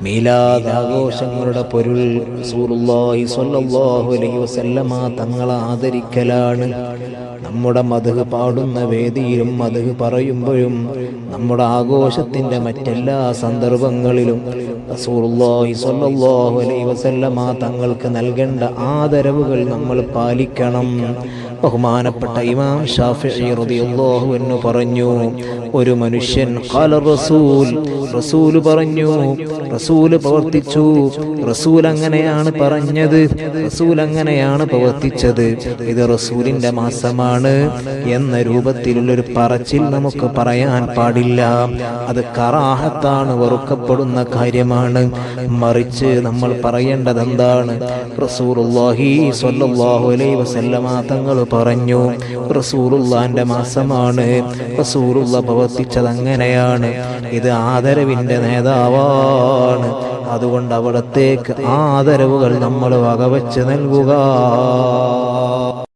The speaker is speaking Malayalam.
മീലാദ് ആഘോഷങ്ങളുടെ പൊരുൾ റസൂലുള്ളാഹി സ്വല്ലല്ലാഹു അലൈഹി വസല്ലമ തങ്ങളെ ആദരിക്കലാണ്. നമ്മുടെ മദ്ഹ് പാടുന്ന വേദിയിലും മദ്ഹ് പറയുമ്പോഴും നമ്മുടെ ആഘോഷത്തിൻ്റെ മറ്റെല്ലാ സന്ദർഭങ്ങളിലും റസൂലുള്ളാഹി സ്വല്ലല്ലാഹു അലൈഹി വസല്ലമ തങ്ങൾക്ക് നൽകേണ്ട ആദരവുകൾ നമ്മൾ പാലിക്കണം. ബഹുമാനപ്പെട്ട ഇമാം ശാഫിഈ റളിയല്ലാഹു അൻഹു പറഞ്ഞു, ഒരു മനുഷ്യൻ ഖാല റസൂൽ പറഞ്ഞു, റസൂൽ പ്രവർത്തിച്ചു, റസൂൽ അങ്ങനെയാണ് പറഞ്ഞത്, റസൂൽ അങ്ങനെയാണ് പ്രവർത്തിച്ചത്, ഇത് റസൂലിന്റെ മാസമാണ് എന്ന രൂപത്തിലുള്ളൊരു പറച്ചിൽ നമുക്ക് പറയാൻ പാടില്ല. അത് കറാഹത്താണ്, വെറുക്കപ്പെടുന്ന കാര്യമാണ്. മറിച്ച് നമ്മൾ പറയേണ്ടത് എന്താണ്? റസൂലുള്ളാഹി സ്വല്ലല്ലാഹു അലൈഹി വസല്ലമ തങ്ങൾ പറഞ്ഞു, റസൂലുള്ളാഹിന്റെ മാസമാണ്, റസൂലുള്ള പ്രവർത്തിച്ചത് അങ്ങനെയാണ്, ഇത് ആദരവിന്റെ നേതാവാണ്, അതുകൊണ്ട് അവിടത്തേക്ക് ആദരവുകൾ നമ്മൾ വകവെച്ച് നൽകുക.